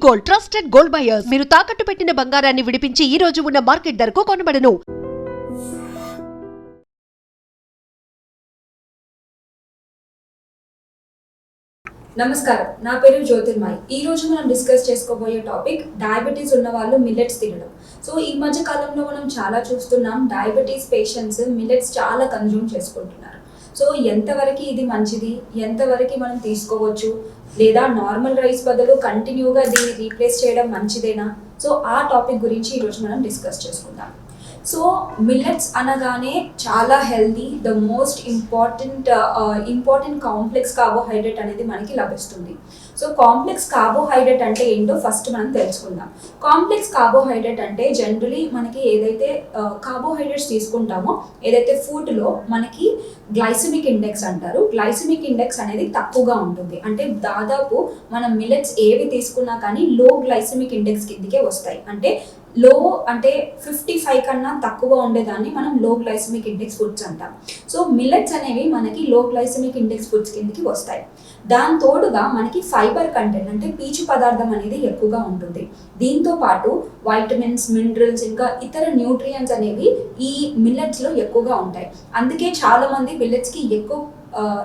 Gold trusted gold buyers మీరు తాకట్టు పెట్టిన బంగారాన్ని విడిపించి ఈ రోజు ఉన్న మార్కెట్ ధరకు కొనబడను. నమస్కారం, నా పేరు జ్యోతిర్మయి. ఈ రోజు మనం డిస్కస్ చేసుకోబోయే టాపిక్ డయాబెటీస్ ఉన్న వాళ్ళు మిల్లెట్స్ తినడం. సో ఈ మధ్య కాలంలో మనం చాలా చూస్తున్నాం, డయాబెటీస్ పేషెంట్స్ మిల్లెట్స్ చాలా కన్జ్యూమ్ చేసుకుంటున్నారు. సో ఎంతవరకు ఇది మంచిది, ఎంతవరకు మనం తీసుకోవచ్చు, లేదా నార్మల్ రైస్ బదులు కంటిన్యూగా దీన్ని రీప్లేస్ చేయడం మంచిదేనా? సో ఆ టాపిక్ గురించి ఈరోజు మనం డిస్కస్ చేసుకుందాం. సో మిల్లెట్స్ అనగానే చాలా healthy, the most important complex carbohydrate అనేది మనకి లభిస్తుంది. సో కాంప్లెక్స్ కార్బోహైడ్రేట్ అంటే ఏంటో ఫస్ట్ మనం తెలుసుకుందాం. కాంప్లెక్స్ కార్బోహైడ్రేట్ అంటే జనరలీ మనకి ఏదైతే కార్బోహైడ్రేట్స్ తీసుకుంటామో, ఏదైతే ఫుడ్లో మనకి గ్లైసెమిక్ ఇండెక్స్ అంటారు, గ్లైసెమిక్ ఇండెక్స్ అనేది తక్కువగా ఉంటుంది. అంటే దాదాపు మనం మిల్లెట్స్ ఏవి తీసుకున్నా కానీ లో గ్లైసెమిక్ ఇండెక్స్ కిందకే వస్తాయి. అంటే లో అంటే 55 కన్నా తక్కువ ఉండేదాన్ని మనం లో గ్లైసెమిక్ ఇండెక్స్ ఫుడ్స్ అంటాం. సో మిల్లెట్స్ అనేవి మనకి లో గ్లైసెమిక్ ఇండెక్స్ ఫుడ్స్ కిందకి వస్తాయి. దాని తోడుగా మనకి ఫైబర్ కంటెంట్ అంటే పీచు పదార్థం అనేది ఎక్కువగా ఉంటుంది. దీంతో పాటు వైటమిన్స్, మినరల్స్, ఇంకా ఇతర న్యూట్రియంట్స్ అనేవి ఈ మిల్లెట్స్లో ఎక్కువగా ఉంటాయి. అందుకే చాలా మంది మిల్లెట్స్కి ఎక్కువ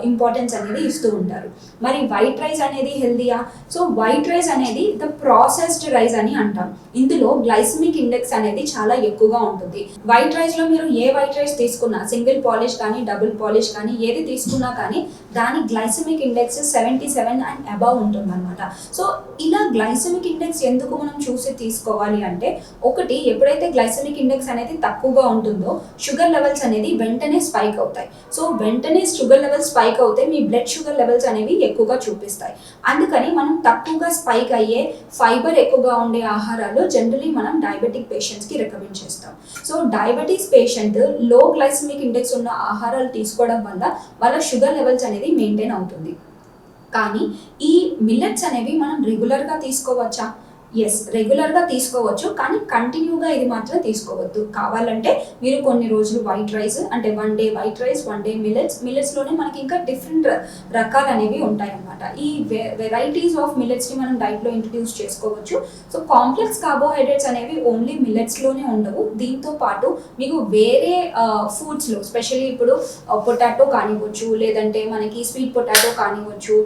ఇంపార్టెన్స్ అనేది ఇస్తూ ఉంటారు. మరి వైట్ రైస్ అనేది హెల్దీయా? సో వైట్ రైస్ అనేది ద ప్రాసెస్డ్ రైస్ అని అంటాం. ఇందులో గ్లైసెమిక్ ఇండెక్స్ అనేది చాలా ఎక్కువగా ఉంటుంది. వైట్ రైస్లో మీరు ఏ వైట్ రైస్ తీసుకున్నా, సింగిల్ పాలిష్ కానీ డబుల్ పాలిష్ కానీ ఏది తీసుకున్నా కానీ దాని గ్లైసెమిక్ ఇండెక్స్ 77 అండ్ అబవ్ ఉంటుందన్నమాట. సో ఇలా గ్లైసెమిక్ ఇండెక్స్ ఎందుకు మనం చూసి తీసుకోవాలి అంటే, ఒకటి, ఎప్పుడైతే గ్లైసెమిక్ ఇండెక్స్ అనేది తక్కువగా ఉంటుందో షుగర్ లెవెల్స్ అనేది వెంటనే స్పైక్ అవుతాయి. సో వెంటనే షుగర్ లెవెల్స్ స్పైక్ అవుతే మీ బ్లడ్ షుగర్ లెవెల్స్ అనేవి ఎక్కువగా చూపిస్తాయి. అందుకని మనం తక్కువగా స్పైక్ అయ్యే, ఫైబర్ ఎక్కువగా ఉండే ఆహారాలు జనరలీ మనం డయాబెటిక్ పేషెంట్స్కి రికమెండ్ చేస్తాం. సో డయాబెటీస్ పేషెంట్ లో గ్లైసెమిక్ ఇండెక్స్ ఉన్న ఆహారాలు తీసుకోవడం వల్ల వాళ్ళ షుగర్ లెవెల్స్ అనేది మెయింటైన్ అవుతుంది. కానీ ఈ మిల్లెట్స్ అనేవి మనం రెగ్యులర్గా తీసుకోవచ్చా? ఎస్, రెగ్యులర్గా తీసుకోవచ్చు, కానీ కంటిన్యూగా ఇది మాత్రం తీసుకోవద్దు. కావాలంటే మీరు కొన్ని రోజులు వైట్ రైస్ అంటే 1 డే వైట్ రైస్, 1 డే మిల్లెట్స్లోనే మనకి ఇంకా డిఫరెంట్ రకాలు అనేవి ఉంటాయన్నమాట. ఈ వెరైటీస్ ఆఫ్ మిల్లెట్స్ని మనం డైట్లో ఇంట్రడ్యూస్ చేసుకోవచ్చు. సో కాంప్లెక్స్ కార్బోహైడ్రేట్స్ అనేవి ఓన్లీ మిల్లెట్స్లోనే ఉండవు. దీంతో పాటు మీకు వేరే ఫుడ్స్లో, స్పెషల్లీ ఇప్పుడు పొటాటో కానివ్వచ్చు, లేదంటే మనకి స్వీట్ పొటాటో కానివ్వచ్చు,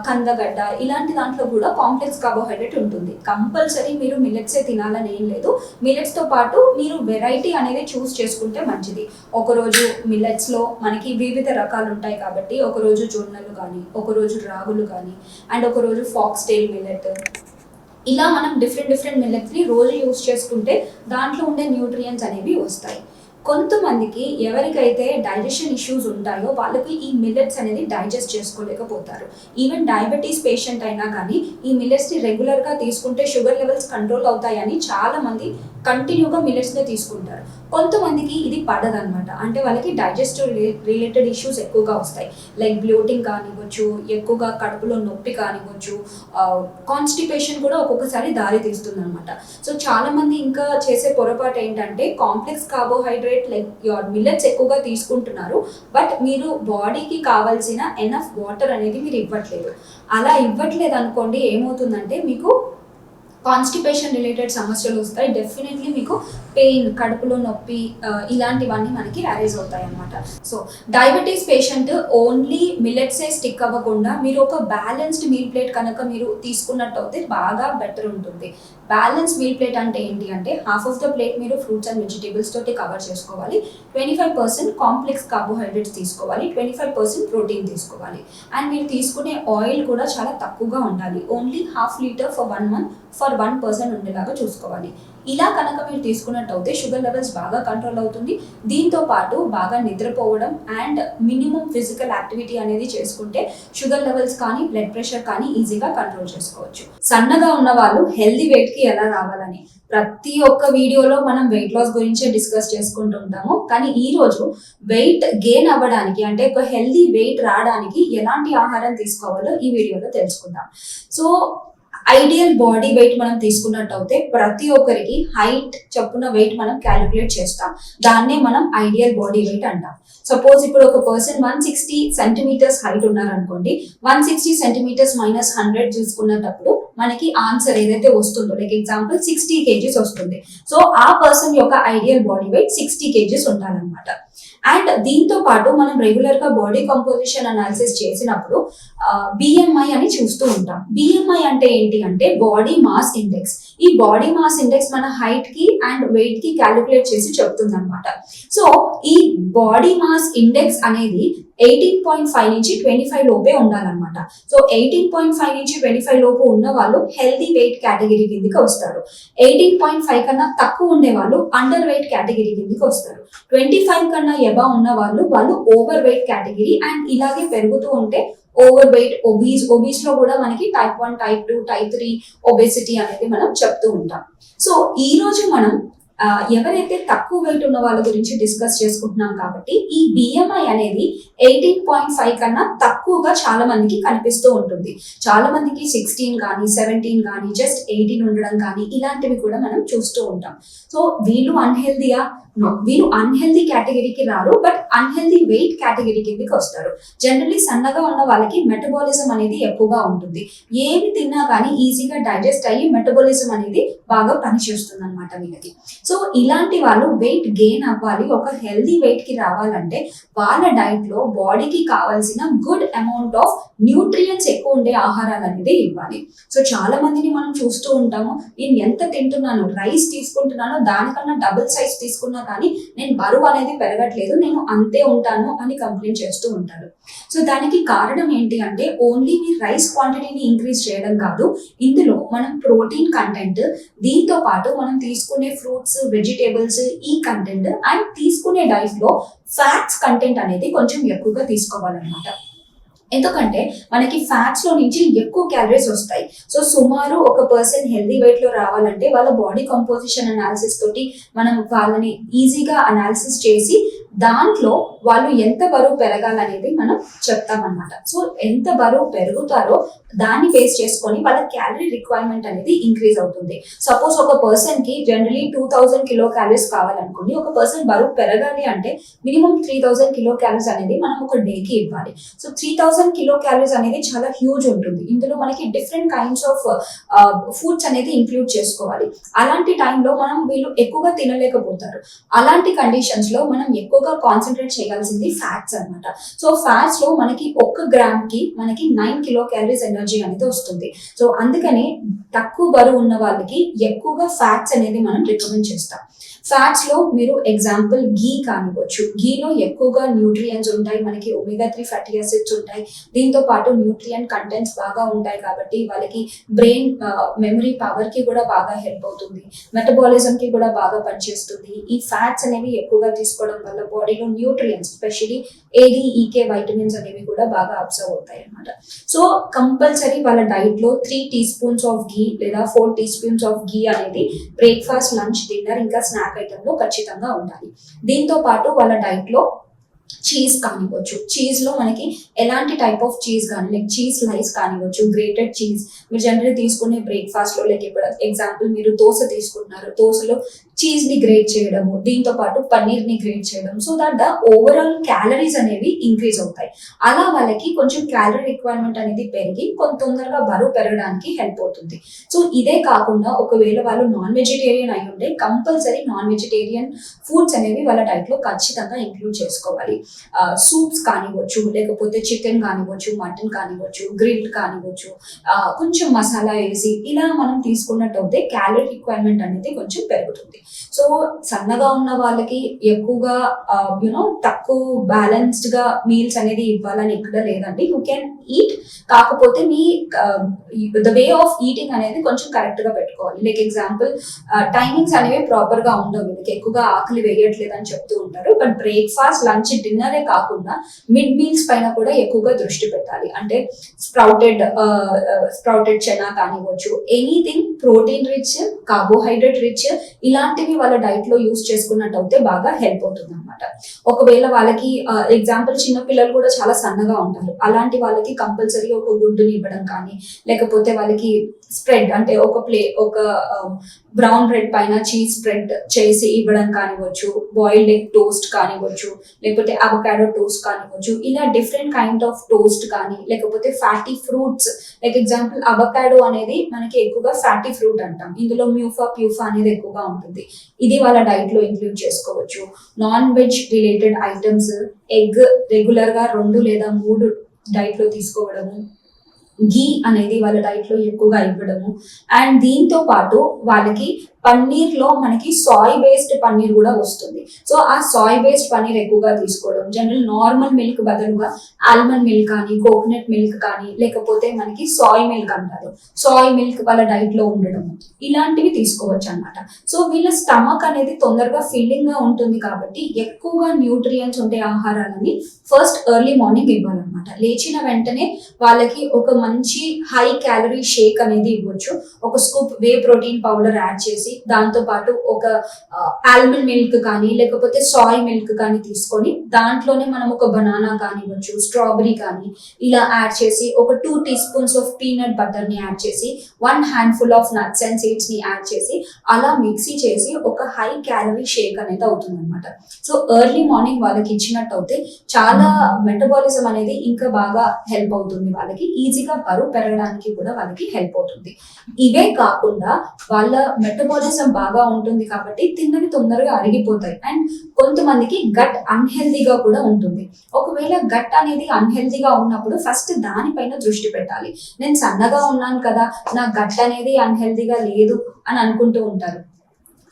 కందగడ్డ, ఇలాంటి దాంట్లో కూడా కాంప్లెక్స్ కార్బోహైడ్రేట్ ఉంటుంది. కంపల్సరీ మీరు మిల్లెట్సే తినాలని ఏం లేదు. మిల్లెట్స్తో పాటు మీరు వెరైటీ అనేది చూస్ చేసుకుంటే మంచిది. ఒకరోజు మిల్లెట్స్లో మనకి వివిధ రకాలు ఉంటాయి కాబట్టి ఒకరోజు జొన్నలు కానీ, ఒకరోజు రాగులు కానీ, అండ్ ఒకరోజు ఫాక్స్ టెయిల్ మిల్లెట్, ఇలా మనం డిఫరెంట్ మిల్లెట్స్ని రోజు యూస్ చేసుకుంటే దాంట్లో ఉండే న్యూట్రియంట్స్ అనేవి వస్తాయి. కొంతమందికి ఎవరికైతే డైజెషన్ ఇష్యూస్ ఉంటాయో వాళ్ళకి ఈ మిల్లెట్స్ అనేది డైజెస్ట్ చేసుకోలేకపోతారు. ఈవెన్ డయాబెటీస్ పేషెంట్ అయినా కానీ ఈ మిల్లెట్స్ని రెగ్యులర్గా తీసుకుంటే షుగర్ లెవెల్స్ కంట్రోల్ అవుతాయని చాలామంది కంటిన్యూగా మిల్లెట్స్నే తీసుకుంటారు. కొంతమందికి ఇది పడదనమాట. అంటే వాళ్ళకి డైజెస్టివ్ రిలేటెడ్ ఇష్యూస్ ఎక్కువగా వస్తాయి. లైక్ బ్లోటింగ్ కానివ్వచ్చు, ఎక్కువగా కడుపులో నొప్పి కానివ్వచ్చు, కాన్స్టిపేషన్ కూడా ఒక్కొక్కసారి దారి తీస్తుంది అనమాట. సో చాలామంది ఇంకా చేసే పొరపాటు ఏంటంటే, complex carbohydrate like your millets ఎక్కువగా తీసుకుంటున్నారు, బట్ మీరు బాడీకి కావాల్సిన ఎనఫ్ వాటర్ అనేది మీరు ఇవ్వట్లేదు. అలా ఇవ్వట్లేదు అనుకోండి, ఏమవుతుందంటే మీకు కాన్స్టిపేషన్ రిలేటెడ్ సమస్యలు వస్తాయి. డెఫినెట్లీ మీకు పెయిన్, కడుపులో నొప్పి, ఇలాంటివన్నీ మనకి అరైజ్ అవుతాయి అన్నమాట. సో డయాబెటీస్ పేషెంట్ ఓన్లీ మిల్లెట్సే స్టిక్ అవ్వకుండా మీరు ఒక బ్యాలెన్స్డ్ మీల్ ప్లేట్ కనుక మీరు తీసుకున్నట్టు అయితే బాగా బెటర్ ఉంటుంది. బ్యాలెన్స్ మీల్ ప్లేట్ అంటే ఏంటి అంటే, హాఫ్ ఆఫ్ ద ప్లేట్ మీరు ఫ్రూట్స్ అండ్ వెజిటేబుల్స్ తోటి కవర్ చేసుకోవాలి, 25% కాంప్లెక్స్ కార్బోహైడ్రేట్స్ తీసుకోవాలి, 25% ప్రోటీన్ తీసుకోవాలి, అండ్ మీరు తీసుకునే ఆయిల్ కూడా చాలా తక్కువగా ఉండాలి. Only 1/2 litre for 1 month for 1 person ఉండేలాగా చూసుకోవాలి. ఇలా కనుక మీరు తీసుకున్నట్టు అయితే షుగర్ లెవెల్స్ బాగా కంట్రోల్ అవుతుంది. దీంతో పాటు బాగా నిద్రపోవడం అండ్ మినిమం ఫిజికల్ యాక్టివిటీ అనేది చేసుకుంటే షుగర్ లెవెల్స్ కానీ బ్లడ్ ప్రెషర్ కానీ ఈజీగా కంట్రోల్ చేసుకోవచ్చు. సన్నగా ఉన్న వాళ్ళు హెల్దీ వెయిట్కి ఎలా రావాలని ప్రతి ఒక్క వీడియోలో మనం వెయిట్ లాస్ గురించే డిస్కస్ చేసుకుంటూ ఉంటాము. కానీ ఈ రోజు వెయిట్ గెయిన్ అవ్వడానికి, అంటే ఒక హెల్దీ వెయిట్ రావడానికి ఎలాంటి ఆహారం తీసుకోవాలో ఈ వీడియోలో తెలుసుకుందాం. సో ఐడియల్ బాడీ వెయిట్ మనం తీసుకున్నట్టు అయితే ప్రతి ఒక్కరికి హైట్ చొప్పున వెయిట్ మనం క్యాలిక్యులేట్ చేస్తాం. దాన్నే మనం ఐడియల్ బాడీ వెయిట్ అంటాం. సపోజ్ ఇప్పుడు ఒక పర్సన్ 160 సెంటీమీటర్స్ హైట్ ఉన్నారనుకోండి, 160 సెంటీమీటర్స్ మైనస్ 100 చూసుకున్నప్పుడు మనకి ఆన్సర్ ఏదైతే వస్తుందో, లైక్ ఎగ్జాంపుల్ 60 kgs వస్తుంది. సో ఆ పర్సన్ యొక్క ఐడియల్ బాడీ వెయిట్ 60 kgs ఉండాలన్నమాట. అండ్ దీంతో పాటు మనం రెగ్యులర్ గా బాడీ కంపోజిషన్ అనాలిసిస్ చేసినప్పుడు బిఎంఐ అని చూస్తూ ఉంటాం. బిఎంఐ అంటే ఏంటి అంటే బాడీ మాస్ ఇండెక్స్. ఈ బాడీ మాస్ ఇండెక్స్ మన హైట్ కి అండ్ వెయిట్ కి క్యాలిక్యులేట్ చేసి చెప్తుంది అనమాట. సో ఈ బాడీ మాస్ ఇండెక్స్ అనేది 18.5 నుంచి 25 లోపే ఉండాలన్నమాట. సో 18.5 నుంచి 25 లోపు ఉన్న వాళ్ళు హెల్దీ వెయిట్ కేటగిరీ కిందకి వస్తారు. 18.5 కన్నా తక్కువ ఉండే వాళ్ళు అండర్ వెయిట్ కేటగిరీ కిందకి వస్తారు. 25 కన్నా ఎబా ఉన్న వాళ్ళు ఓవర్ వెయిట్ కేటగిరీ. అండ్ ఇలాగే పెరుగుతూ ఉంటే ఓవర్ వెయిట్, ఒబీస్ లో కూడా మనకి టైప్ 1, టైప్ 2, టైప్ 3 ఒబేసిటీ అనేది మనం చెప్తూ ఉంటాం. సో ఈ రోజు మనం ఎవరైతే తక్కువ వెయిట్ ఉన్న వాళ్ళ గురించి డిస్కస్ చేసుకుంటున్నాం కాబట్టి ఈ బిఎంఐ అనేది 18.5 కన్నా తక్కువగా చాలా మందికి కనిపిస్తూ ఉంటుంది. చాలా మందికి 16 కానీ 17 కానీ జస్ట్ 18 ఉండడం కానీ ఇలాంటివి కూడా మనం చూస్తూ ఉంటాం. సో వీళ్ళు అన్హెల్దీయా? నో, వీళ్ళు అన్హెల్దీ కేటగిరీకి రారు, బట్ అన్హెల్దీ వెయిట్ కేటగిరీ కిందకి వస్తారు. జనరల్లీ సన్నగా ఉన్న వాళ్ళకి మెటబాలిజం అనేది ఎక్కువగా ఉంటుంది. ఏమి తిన్నా కానీ ఈజీగా డైజెస్ట్ అయ్యి మెటబాలిజం అనేది బాగా పనిచేస్తుంది అనమాట వీళ్ళకి. సో ఇలాంటి వాళ్ళు వెయిట్ గెయిన్ అవ్వాలి, ఒక హెల్దీ వెయిట్ కి రావాలంటే వాళ్ళ డైట్ లో బాడీకి కావాల్సిన గుడ్ అమౌంట్ ఆఫ్ న్యూట్రియంట్స్ ఎక్కువ ఉండే ఆహారాలు అనేది ఇవ్వాలి. సో చాలా మందిని మనం చూస్తూ ఉంటాము, నేను ఎంత తింటున్నాను, రైస్ తీసుకుంటున్నానో దానికన్నా డబుల్ సైజ్ తీసుకున్నా కానీ నేను బరువు అనేది పెరగట్లేదు, నేను అంతే ఉంటాను అని కంప్లైంట్ చేస్తూ ఉంటారు. సో దానికి కారణం ఏంటి అంటే ఓన్లీ మీ రైస్ క్వాంటిటీని ఇంక్రీజ్ చేయడం కాదు, ఇందులో మనం ప్రోటీన్ కంటెంట్, దీంతో పాటు మనం తీసుకునే ఫ్రూట్స్, వెజిటేబుల్స్ ఈ కంటెంట్ అండ్ తీసుకునే డైట్ లో ఫ్యాట్స్ కంటెంట్ అనేది కొంచెం ఎక్కువగా తీసుకోవాలన్నమాట. ఎందుకంటే మనకి ఫ్యాట్స్ లో నుంచి ఎక్కువ క్యాలరీస్ వస్తాయి. సో సుమారు ఒక పర్సన్ హెల్దీ వెయిట్ లో రావాలంటే వాళ్ళ బాడీ కంపోజిషన్ అనాలిసిస్ తోటి మనం వాళ్ళని ఈజీగా అనాలిసిస్ చేసి దాంట్లో వాళ్ళు ఎంత బరువు పెరగాలనేది మనం చెప్తామన్నమాట. సో ఎంత బరువు పెరుగుతారో దాన్ని బేస్ చేసుకొని వాళ్ళ క్యాలరీ రిక్వైర్మెంట్ అనేది ఇంక్రీజ్ అవుతుంది. సపోజ్ ఒక పర్సన్ కి జనరలీ 2000 కిలో క్యాలరీస్ కావాలనుకోండి, ఒక పర్సన్ బరువు పెరగాలి అంటే మినిమం 3000 కిలో క్యాలరీస్ అనేది మనం ఒక డేకి ఇవ్వాలి. సో 3000 కిలో క్యాలరీస్ అనేది చాలా హ్యూజ్ ఉంటుంది. ఇందులో మనకి డిఫరెంట్ కైండ్స్ ఆఫ్ ఫుడ్స్ అనేది ఇంక్లూడ్ చేసుకోవాలి. అలాంటి టైంలో మనం వీళ్ళు ఎక్కువగా తినలేకపోతారు. అలాంటి కండిషన్స్ లో మనం ఎక్కువగా కాన్సన్ట్రేట్ చేయాల్సింది ఫ్యాట్స్ అన్నమాట. సో ఫ్యాట్స్ లో మనకి 1 గ్రామ్ కి మనకి 9 కిలో క్యాలరీస్ ఎనర్జీ అనేది వస్తుంది. సో అందుకని తక్కువ బరువు ఉన్న వాళ్ళకి ఎక్కువగా ఫ్యాట్స్ అనేది మనం రికమెండ్ చేస్తాం. ఫ్యాట్స్ లో మీరు ఎగ్జాంపుల్ గీ కానివ్వచ్చు, గీలో ఎక్కువగా న్యూట్రియంట్స్ ఉంటాయి, మనకి ఒమేగా 3 ఫ్యాటీ యాసిడ్స్ ఉంటాయి, దీంతో పాటు న్యూట్రియంట్ కంటెంట్స్ బాగా ఉంటాయి కాబట్టి వాళ్ళకి బ్రెయిన్ మెమరీ పవర్ కి కూడా బాగా హెల్ప్ అవుతుంది, మెటబాలిజం కి కూడా బాగా పనిచేస్తుంది. ఈ ఫ్యాట్స్ అనేవి ఎక్కువగా తీసుకోవడం వల్ల బాడీలో న్యూట్రియంట్స్ ఎస్పెషల్లీ ADEK వైటమిన్స్ అనేవి కూడా బాగా అబ్జర్వ్ అవుతాయి అన్నమాట. సో కంపల్సరీ వాళ్ళ డైట్ లో 3 టీ స్పూన్స్ ఆఫ్ గీ లేదా 4 టీ స్పూన్స్ ఆఫ్ గీ అనేది బ్రేక్ఫాస్ట్, లంచ్, డిన్నర్ ఇంకా స్నాక్ ఐటమ్ లో ఖచ్చితంగా ఉండాలి. దీంతో పాటు వాళ్ళ డైట్ లో చీజ్ కానివ్వచ్చు, చీజ్ లో మనకి ఎలాంటి టైప్ ఆఫ్ చీజ్ కానీ లైక్ చీజ్ స్లైస్ కానివ్వచ్చు, గ్రేటెడ్ చీజ్ మీరు జనరల్ తీసుకునే బ్రేక్ఫాస్ట్ లో, లైక్ ఇప్పుడు ఎగ్జాంపుల్ మీరు దోశ తీసుకుంటున్నారు, దోశలో చీజ్ ని గ్రేట్ చేయడము, దీంతో పాటు పన్నీర్ ని గ్రేట్ చేయడం, so that the overall calories అనేవి ఇంక్రీజ్ అవుతాయి. అలా వాళ్ళకి కొంచెం క్యాలరీ రిక్వైర్మెంట్ అనేది పెరిగి కొంత తొందరగా బరువు పెరగడానికి హెల్ప్ అవుతుంది. సో ఇదే కాకుండా ఒకవేళ వాళ్ళు నాన్ వెజిటేరియన్ అయి ఉంటే కంపల్సరీ నాన్ వెజిటేరియన్ ఫుడ్స్ అనేవి వాళ్ళ డైట్ లో ఖచ్చితంగా ఇంక్లూడ్ చేసుకోవాలి. సూప్స్ కానివ్వచ్చు, లేకపోతే చికెన్ కానివ్వచ్చు, మటన్ కానివ్వచ్చు, గ్రిల్డ్ కానివ్వచ్చు, కొంచెం మసాలా వేసి ఇలా మనం తీసుకున్నట్టయితే క్యాలరీ రిక్వైర్మెంట్ అనేది కొంచెం పెరుగుతుంది. సో సన్నగా ఉన్న వాళ్ళకి ఎక్కువగా తక్కువ బ్యాలెన్స్డ్ గా మీల్స్ అనేది ఇవ్వాలని ఎక్కడ లేదండి. యూ కెన్ ఈట్, కాకపోతే me the way of eating అనేది కొంచెం కరెక్ట్ గా పెట్టుకోవాలి. లైక్ ఎగ్జాంపుల్ టైమింగ్స్ అనేవి ప్రాపర్ గా ఉండవు, వీళ్ళకి ఎక్కువగా ఆకలి వేయట్లేదు అని చెప్తూ ఉంటారు. బట్ బ్రేక్ఫాస్ట్, లంచ్, డిన్నరే కాకుండా మిడ్ మీల్స్ పైన కూడా ఎక్కువగా దృష్టి పెట్టాలి. అంటే స్ప్రౌటెడ్ చెనా కానివ్వచ్చు, anything protein rich, carbohydrate rich ఇలాంటివి వాళ్ళ డైట్ లో యూస్ చేసుకున్నట్టయితే బాగా హెల్ప్ అవుతుంది అనమాట. ఒకవేళ వాళ్ళకి ఎగ్జాంపుల్ చిన్న పిల్లలు కూడా చాలా సన్నగా ఉంటారు, అలాంటి వాళ్ళకి వాళ్ళకి కంపల్సరీ ఒక గుడ్డుని ఇవ్వడం కానీ, లేకపోతే వాళ్ళకి స్ప్రెడ్ అంటే ఒక బ్రౌన్ బ్రెడ్ పైన చీజ్ స్ప్రెడ్ చేసి ఇవ్వడం కానివ్వచ్చు, బాయిల్డ్ ఎగ్ టోస్ట్ కానివ్వచ్చు, లేకపోతే అవకాడో టోస్ట్ కానివ్వచ్చు. ఇలా డిఫరెంట్ కైండ్ ఆఫ్ టోస్ట్ కానీ, లేకపోతే fatty fruits, like example avocado అనేది మనకి ఎక్కువగా ఫ్యాటీ ఫ్రూట్ అంటాం. ఇందులో ప్యూఫా అనేది ఎక్కువగా ఉంటుంది. ఇది వాళ్ళ డైట్ లో ఇంక్లూడ్ చేసుకోవచ్చు. Non veg related items, egg regular గా 2 లేదా 3 డైట్ లో తీసుకోవడము, ఘీ అనేది వాళ్ళ డైట్ లో ఎక్కువగా ఇవ్వడము. అండ్ దీంతో పాటు వాళ్ళకి పన్నీర్ లో మనకి సాయ్ బేస్డ్ పన్నీర్ కూడా వస్తుంది. సో ఆ సాయ్ బేస్డ్ పన్నీర్ ఎక్కువగా తీసుకోవడం, జనరల్ నార్మల్ మిల్క్ బదులుగా ఆల్మండ్ మిల్క్ కానీ, కోకోనట్ మిల్క్ కానీ, లేకపోతే మనకి సాయ్ మిల్క్ అంటారు, సాయ్ మిల్క్ వాళ్ళ డైట్ లో ఉండడం, ఇలాంటివి తీసుకోవచ్చు అన్నమాట. సో వీళ్ళ స్టమక్ అనేది తొందరగా ఫిల్లింగ్ గా ఉంటుంది కాబట్టి ఎక్కువగా న్యూట్రియంట్స్ ఉండే ఆహారాలని ఫస్ట్ ఎర్లీ మార్నింగ్ ఇవ్వాలన్నమాట. లేచిన వెంటనే వాళ్ళకి ఒక మంచి హై క్యాలరీ షేక్ అనేది ఇవ్వచ్చు. ఒక scoop whey protein powder add చేసి, దాంతో పాటు ఒక ఆల్మండ్ మిల్క్ కానీ, లేకపోతే సాయ్ మిల్క్ కానీ తీసుకొని దాంట్లోనే మనం ఒక బనానా కానివ్వచ్చు, స్ట్రాబెరీ కానీ ఇలా యాడ్ చేసి, ఒక 2 teaspoons ఆఫ్ పీనట్ బటర్ ని యాడ్ చేసి, 1 handful of nuts and seeds ని యాడ్ చేసి అలా మిక్సీ చేసి ఒక హై క్యాలరీ షేక్ అనేది అవుతుంది అనమాట. సో ఎర్లీ మార్నింగ్ వాళ్ళకి ఇచ్చినట్టు అయితే చాలా మెటబాలిజం అనేది ఇంకా బాగా హెల్ప్ అవుతుంది. వాళ్ళకి ఈజీగా బరువు పెరగడానికి కూడా వాళ్ళకి హెల్ప్ అవుతుంది. ఇవే కాకుండా వాళ్ళ మెటబాలిజం బాగా ఉంటుంది కాబట్టి తిన్నవి తొందరగా అరిగిపోతాయి. అండ్ కొంతమందికి గట్ అన్హెల్దీగా కూడా ఉంటుంది. ఒకవేళ గట్ అనేది అన్హెల్దీగా ఉన్నప్పుడు ఫస్ట్ దానిపైన దృష్టి పెట్టాలి. నేను సన్నగా ఉన్నాను కదా, నా గట్ అనేది అన్హెల్దీగా లేదు అని అనుకుంటూ ఉంటారు.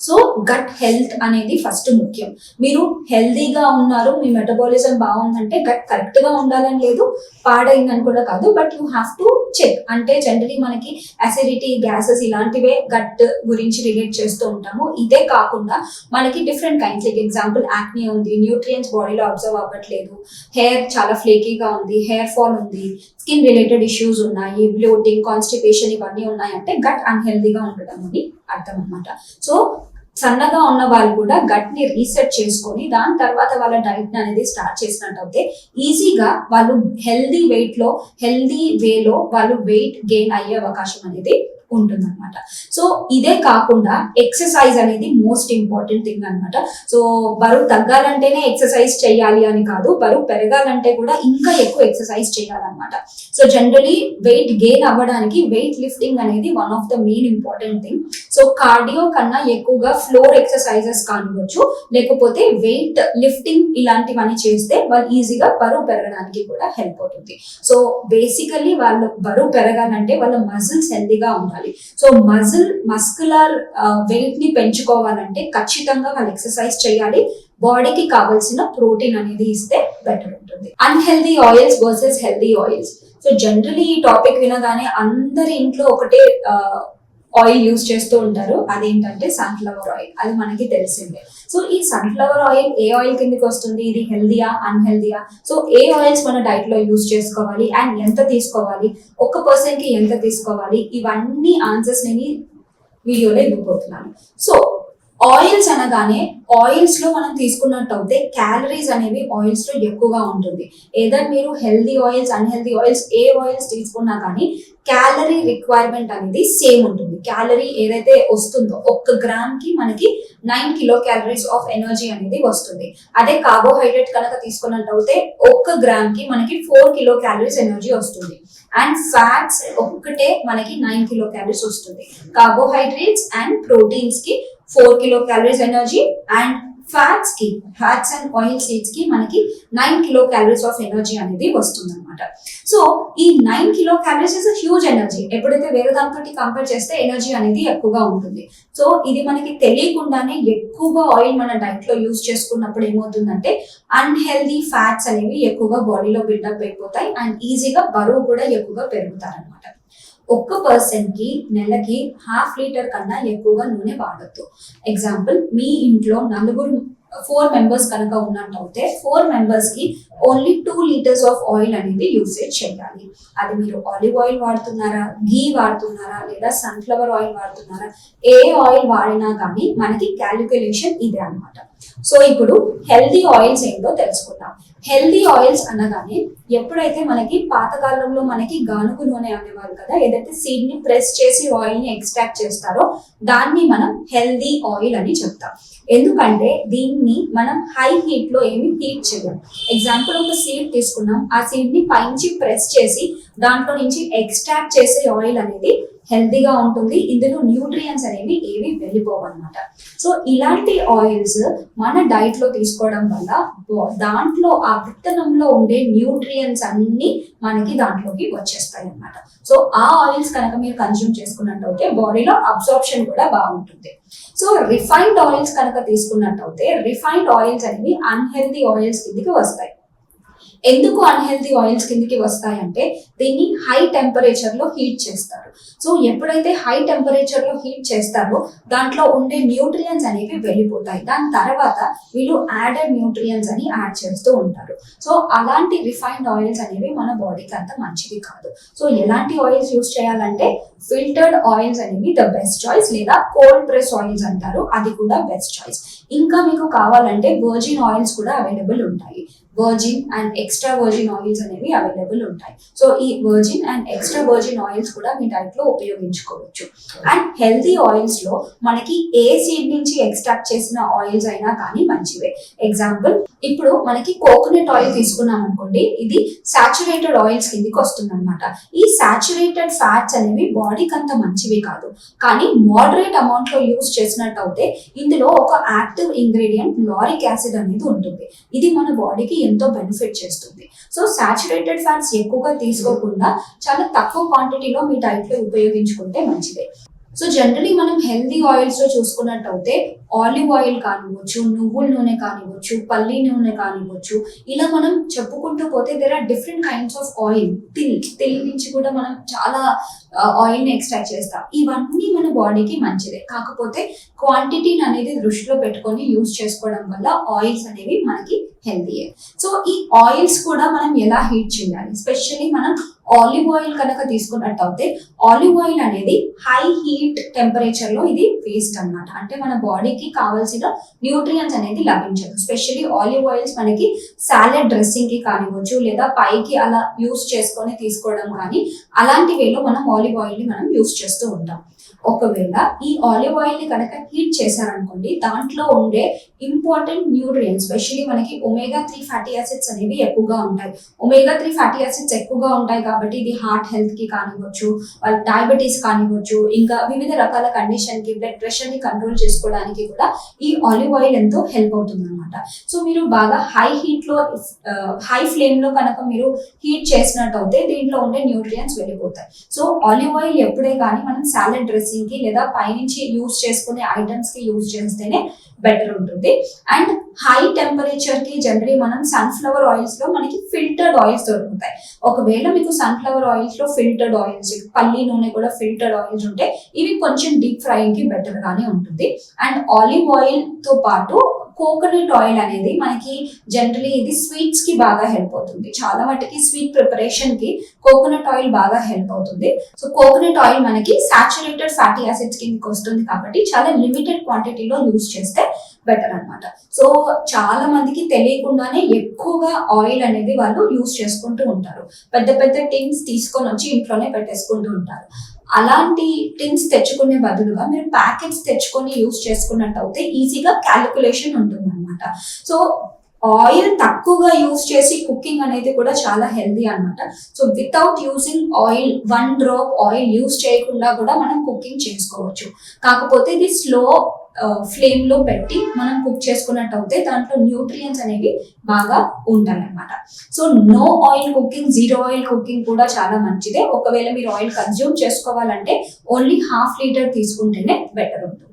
సో గట్ హెల్త్ అనేది ఫస్ట్ ముఖ్యం. మీరు హెల్దీగా ఉన్నారు, మీ మెటబాలిజం బాగుందంటే గట్ కరెక్ట్ గా ఉండాలని లేదు, పాడైందని కూడా కాదు, but you have to check. అంటే జనరలీ మనకి అసిడిటీ, గ్యాసెస్ ఇలాంటివే గట్ గురించి రిలేట్ చేస్తూ ఉంటాము. ఇదే కాకుండా మనకి different kinds, like example acne ఉంది, న్యూట్రియంట్స్ బాడీలో అబ్జర్వ్ అవ్వట్లేదు, హెయిర్ చాలా ఫ్లేకీగా ఉంది, హెయిర్ ఫాల్ ఉంది, స్కిన్ రిలేటెడ్ ఇష్యూస్ ఉన్నాయి, బ్లోటింగ్, కాన్స్టిపేషన్ ఇవన్నీ ఉన్నాయంటే గట్ అన్హెల్దీగా ఉండడం అని అర్థం అన్నమాట. సో సన్నగా ఉన్న వాళ్ళు కూడా గట్ ని రీసెట్ చేసుకొని దాని తర్వాత వాళ్ళ డైట్ అనేది స్టార్ట్ చేసినట్టయితే ఈజీగా వాళ్ళు హెల్దీ వెయిట్ లో, హెల్దీ వేలో వాళ్ళు వెయిట్ గెయిన్ అయ్యే అవకాశం అనేది ఉంటుందన్నమాట. సో ఇదే కాకుండా ఎక్సర్సైజ్ అనేది మోస్ట్ ఇంపార్టెంట్ థింగ్ అనమాట. సో బరువు తగ్గాలంటేనే ఎక్సర్సైజ్ చేయాలి అని కాదు, బరువు పెరగాలంటే కూడా ఇంకా ఎక్కువ ఎక్సర్సైజ్ చేయాలన్నమాట. సో జనరలీ వెయిట్ గెయిన్ అవ్వడానికి వెయిట్ లిఫ్టింగ్ అనేది one of the main important thing. So cardio కన్నా ఎక్కువగా ఫ్లోర్ ఎక్సర్సైజెస్ కానివ్వచ్చు, లేకపోతే వెయిట్ లిఫ్టింగ్ ఇలాంటివన్నీ చేస్తే వాళ్ళు ఈజీగా బరువు పెరగడానికి కూడా హెల్ప్ అవుతుంది. సో బేసికల్లీ వాళ్ళు బరువు పెరగాలంటే వాళ్ళ మజిల్స్ హెల్తీగా ఉండాలి. సో మస్కులర్ వెయిట్ ని పెంచుకోవాలంటే ఖచ్చితంగా వాళ్ళు ఎక్సర్సైజ్ చేయాలి. బాడీకి కావాల్సిన ప్రోటీన్ అనేది ఇస్తే బెటర్ ఉంటుంది. Unhealthy oils versus healthy oils. So generally ఈ టాపిక్ వినగానే అందరి ఇంట్లో ఒకటే ఆయిల్ యూజ్ చేస్తూ ఉంటారు, అదేంటంటే సన్ఫ్లవర్ ఆయిల్. అది మనకి తెలిసిందే. సో ఈ సన్ఫ్లవర్ ఆయిల్ ఏ ఆయిల్ కిందకి వస్తుంది? ఇది హెల్దీయా, అన్హెల్దీయా? సో ఏ ఆయిల్స్ మన డైట్ లో యూజ్ చేసుకోవాలి అండ్ ఎంత తీసుకోవాలి, ఒక పర్సన్ కి ఎంత తీసుకోవాలి, ఇవన్నీ ఆన్సర్స్ నేను వీడియోలో ఇవ్వబోతున్నాను. సో ఆయిల్స్ అనగానే ఆయిల్స్ లో మనం తీసుకున్నట్టు అయితే క్యాలరీస్ అనేవి ఆయిల్స్ లో ఎక్కువగా ఉంటుంది. ఏదైనా మీరు హెల్దీ ఆయిల్స్, అన్హెల్దీ ఆయిల్స్ ఏ ఆయిల్స్ తీసుకున్నా కానీ క్యాలరీ రిక్వైర్మెంట్ అనేది సేమ్ ఉంటుంది. క్యాలరీ ఏదైతే వస్తుందో 1 గ్రామ్ కి మనకి 9 kcal ఆఫ్ ఎనర్జీ అనేది వస్తుంది. అదే కార్బోహైడ్రేట్ కనుక తీసుకున్నట్టు అయితే 1 గ్రామ్ కి మనకి 4 kcal ఎనర్జీ వస్తుంది. అండ్ ఫ్యాట్స్ ఒక్కటే మనకి 9 kcal వస్తుంది. కార్బోహైడ్రేట్స్ అండ్ ప్రోటీన్స్ కి 4 kcal energy, and fats and oil seeds కి మనకి 9 kcal ఆఫ్ ఎనర్జీ అనేది వస్తుంది అనమాట. సో ఈ 9 kcal is a huge energy. ఎప్పుడైతే వేరే దానితో కంపేర్ చేస్తే ఎనర్జీ అనేది ఎక్కువగా ఉంటుంది. సో ఇది మనకి తెలియకుండానే ఎక్కువగా ఆయిల్ మన డైట్ లో యూజ్ చేసుకున్నప్పుడు ఏమవుతుందంటే అన్హెల్దీ ఫ్యాట్స్ అనేవి ఎక్కువగా బాడీలో బిల్డప్ అయిపోతాయి అండ్ ఈజీగా బరువు కూడా ఎక్కువగా పెరుగుతారు అనమాట. ఒక్క పర్సన్ కి నెలకి 1/2 లీటర్ కన్నా ఎక్కువగా నూనె వాడద్దు. ఎగ్జాంపుల్, మీ ఇంట్లో 4 మెంబర్స్ కనుక ఉన్నట్టయితే 4 మెంబర్స్ కి ఓన్లీ 2 liters ఆఫ్ ఆయిల్ అనేది యూసేజ్ చేయాలి. అది మీరు ఆలివ్ ఆయిల్ వాడుతున్నారా, ఘీ వాడుతున్నారా, లేదా సన్ఫ్లవర్ ఆయిల్ వాడుతున్నారా, ఏ ఆయిల్ వాడినా కానీ మనకి క్యాలిక్యులేషన్ ఇదే అనమాట. సో ఇప్పుడు హెల్దీ ఆయిల్స్ ఏంటో తెలుసుకుందాం. హెల్దీ ఆయిల్స్ అనగానే ఎప్పుడైతే మనకి పాతకాలంలో మనకి గానుగు నూనె అనేవారు కదా, ఏదైతే సీడ్ ని ప్రెస్ చేసి ఆయిల్ ని ఎక్స్ట్రాక్ట్ చేస్తారో దాన్ని మనం హెల్దీ ఆయిల్ అని చెప్తాం. ఎందుకంటే దీన్ని మనం హై హీట్ లో ఏమి హీట్ చేయం. ఎగ్జాంపుల్ ఒక సీడ్ తీసుకున్నాం, ఆ సీడ్ ని పైనుంచి ప్రెస్ చేసి దాంట్లో నుంచి ఎక్స్ట్రాక్ట్ చేసే ఆయిల్ అనేది హెల్దీగా ఉంటుంది. ఇందులో న్యూట్రియన్స్ అనేవి ఏవి వెళ్ళిపోవు అనమాట. సో ఇలాంటి ఆయిల్స్ మన డైట్ లో తీసుకోవడం వల్ల దాంట్లో ఆ విత్తనంలో ఉండే న్యూట్రియన్స్ అన్ని మనకి దాంట్లోకి వచ్చేస్తాయి అన్నమాట. సో ఆ ఆయిల్స్ కనుక మీరు కన్జ్యూమ్ చేసుకున్నట్టయితే బాడీలో అబ్సార్ప్షన్ కూడా బాగుంటుంది. సో రిఫైన్డ్ ఆయిల్స్ కనుక తీసుకున్నట్టయితే రిఫైన్డ్ ఆయిల్స్ అనేవి అన్హెల్దీ ఆయిల్స్ కిందకి వస్తాయి. ఎందుకు అన్హెల్దీ ఆయిల్స్ కిందకి వస్తాయంటే దీన్ని హై టెంపరేచర్ లో హీట్ చేస్తారు. సో ఎప్పుడైతే హై టెంపరేచర్ లో హీట్ చేస్తారో దాంట్లో ఉండే న్యూట్రియన్స్ అనేవి వెళ్ళిపోతాయి. దాని తర్వాత వీళ్ళు యాడెడ్ న్యూట్రియన్స్ అని యాడ్ చేస్తూ ఉంటారు. సో అలాంటి రిఫైన్డ్ ఆయిల్స్ అనేవి మన బాడీకి అంత మంచిది కాదు. సో ఎలాంటి ఆయిల్స్ యూస్ చేయాలంటే ఫిల్టర్డ్ ఆయిల్స్ అనేవి ద బెస్ట్ చాయిస్, లేదా కోల్డ్ ప్రెస్ ఆయిల్స్ అంటారు, అది కూడా బెస్ట్ చాయిస్. ఇంకా మీకు కావాలంటే వర్జిన్ ఆయిల్స్ కూడా అవైలబుల్ ఉంటాయి. Virgin and extra virgin oils అనేవి అవైలబుల్ ఉంటాయి. సో ఈ virgin and extra virgin oils కూడా మీ డైట్ లో ఉపయోగించుకోవచ్చు. అండ్ హెల్తీ ఆయిల్స్ లో మనకి ఏ సీడ్ నుంచి ఎక్స్ట్రాక్ట్ చేసిన ఆయిల్స్ అయినా కానీ మంచివే. ఎగ్జాంపుల్ ఇప్పుడు మనకి కోకోనట్ ఆయిల్ తీసుకున్నాం అనుకోండి, ఇది సాచురేటెడ్ ఆయిల్స్ కిందకి వస్తుంది అనమాట. ఈ సాచురేటెడ్ ఫ్యాట్స్ అనేవి బాడీకి అంత మంచివి కాదు, కానీ మోడరేట్ అమౌంట్ లో యూస్ చేసినట్టు అయితే ఇందులో ఒక యాక్టివ్ ఇంగ్రీడియంట్ లారిక్ యాసిడ్ అనేది ఉంటుంది. ఇది మన బాడీకి ఎంతో బెనిఫిట్ చేస్తుంది. సో సాచురేటెడ్ ఫ్యాట్స్ ఎక్కువగా తీసుకోకుండా చాలా తక్కువ క్వాంటిటీలో మీ డైట్ లో ఉపయోగించుకుంటే మంచిదే. సో జనరలీ మనం హెల్దీ ఆయిల్స్ లో చూసుకున్నట్టయితే ఆలివ్ ఆయిల్ కానివ్వచ్చు, నువ్వుల నూనె కానివ్వచ్చు, పల్లి నూనె కానివ్వచ్చు, ఇలా మనం చెప్పుకుంటూ పోతే there are different kinds of oil. తిల్ నుంచి కూడా మనం చాలా ఆయిల్ ని ఎక్స్ట్రాక్ట్ చేస్తాం. ఇవన్నీ మన బాడీకి మంచిదే, కాకపోతే క్వాంటిటీని అనేది దృష్టిలో పెట్టుకొని యూజ్ చేసుకోవడం వల్ల ఆయిల్స్ అనేవి మనకి హెల్దీయే. సో ఈ ఆయిల్స్ కూడా మనం ఎలా హీట్ చేయాలి, స్పెషల్లీ మనం ఆలివ్ ఆయిల్ కనుక తీసుకున్నట్టయితే ఆలివ్ ఆయిల్ అనేది హై హీట్ టెంపరేచర్ లో ఇది వేస్ట్ అన్నమాట. అంటే మన బాడీకి కావాల్సిన న్యూట్రియన్స్ అనేది లభించదు. స్పెషల్లీ ఆలివ్ ఆయిల్స్ మనకి సాలెడ్ డ్రెస్సింగ్ కి కానివ్వచ్చు, లేదా పైకి అలా యూస్ చేసుకొని తీసుకోవడం కానీ, అలాంటి వేలో మనం ఆలివ్ ఆయిల్ ని మనం యూస్ చేస్తూ ఉంటాం. ఒకవేళ ఈ ఆలివ్ ఆయిల్ ని కనుక హీట్ చేశారనుకోండి, దాంట్లో ఉండే ఇంపార్టెంట్ న్యూట్రియన్స్ స్పెషల్లీ మనకి ఒమేగా 3 ఫ్యాటీ యాసిడ్స్ అనేవి ఎక్కువగా ఉంటాయి. ఒమేగా 3 ఫ్యాటీ యాసిడ్స్ ఎక్కువగా ఉంటాయి కాబట్టి ఇది హార్ట్ హెల్త్ కి కానివ్వచ్చు, డయాబెటీస్ కానివ్వచ్చు, ఇంకా వివిధ రకాల కండిషన్ కి, బ్లడ్ ప్రెషర్ ని కంట్రోల్ చేసుకోవడానికి కూడా ఈ ఆలివ్ ఆయిల్ ఎంతో హెల్ప్ అవుతుంది అనమాట. సో మీరు బాగా హై హీట్ లో హై ఫ్లేమ్ లో కనుక మీరు హీట్ చేసినట్టు అయితే దీంట్లో ఉండే న్యూట్రియన్స్ వెళ్ళిపోతాయి. సో ఆలివ్ ఆయిల్ ఎప్పుడే కానీ మనం సాలెడ్ డ్రెస్సింగ్ కి లేదా పైనుంచి యూజ్ చేసుకునే ఐటమ్స్ కి యూజ్ చేస్తేనే బెటర్ ఉంటుంది. అండ్ హై టెంపరేచర్ కి జనరలీ మనం సన్ఫ్లవర్ ఆయిల్స్ లో మనకి ఫిల్టర్డ్ ఆయిల్స్ దొరుకుతాయి. ఒకవేళ మీకు సన్ఫ్లవర్ ఆయిల్స్ లో ఫిల్టర్డ్ ఆయిల్స్, పల్లి నూనె కూడా ఫిల్టర్డ్ ఆయిల్స్ ఉంటే ఇవి కొంచెం డీప్ ఫ్రైయింగ్ కి బెటర్ గానే ఉంటుంది. అండ్ ఆలివ్ ఆయిల్ తో పాటు కోకోనట్ ఆయిల్ అనేది మనకి జనరలీ ఇది స్వీట్స్ కి బాగా హెల్ప్ అవుతుంది. చాలా మటుకి స్వీట్ ప్రిపరేషన్ కి కోకోనట్ ఆయిల్ బాగా హెల్ప్ అవుతుంది. సో కోకోనట్ ఆయిల్ మనకి సాచురేటెడ్ ఫ్యాటీ యాసిడ్స్ కిందకి వస్తుంది కాబట్టి చాలా లిమిటెడ్ క్వాంటిటీలో యూజ్ చేస్తే బెటర్ అన్నమాట. సో చాలా మందికి తెలియకుండానే ఎక్కువగా ఆయిల్ అనేది వాళ్ళు యూజ్ చేసుకుంటూ ఉంటారు. పెద్ద పెద్ద టిన్స్ తీసుకొని వచ్చి ఇంట్లోనే పెట్టేసుకుంటూ ఉంటారు. అలాంటి టిన్స్ తెచ్చుకునే బదులుగా మీరు ప్యాకెట్స్ తెచ్చుకొని యూజ్ చేసుకున్నట్టు అయితే ఈజీగా క్యాలిక్యులేషన్ ఉంటుంది అనమాట. సో ఆయిల్ తక్కువగా యూజ్ చేసి కుకింగ్ అనేది కూడా చాలా హెల్దీ అన్నమాట. So without using oil, 1 drop oil use చేయకుండా కూడా మనం కుకింగ్ చేసుకోవచ్చు. కాకపోతే ఇది స్లో ఫ్లేమ్ లో పెట్టి మనం కుక్ చేసుకున్నట్టు అయితే దాంట్లో న్యూట్రియన్స్ అనేవి బాగా ఉంటాయి అన్నమాట. So no oil cooking, 0 oil cooking కూడా చాలా మంచిదే. ఒకవేళ మీరు ఆయిల్ కన్జ్యూమ్ చేసుకోవాలంటే ఓన్లీ 1/2 లీటర్ తీసుకుంటేనే బెటర్ ఉంటుంది.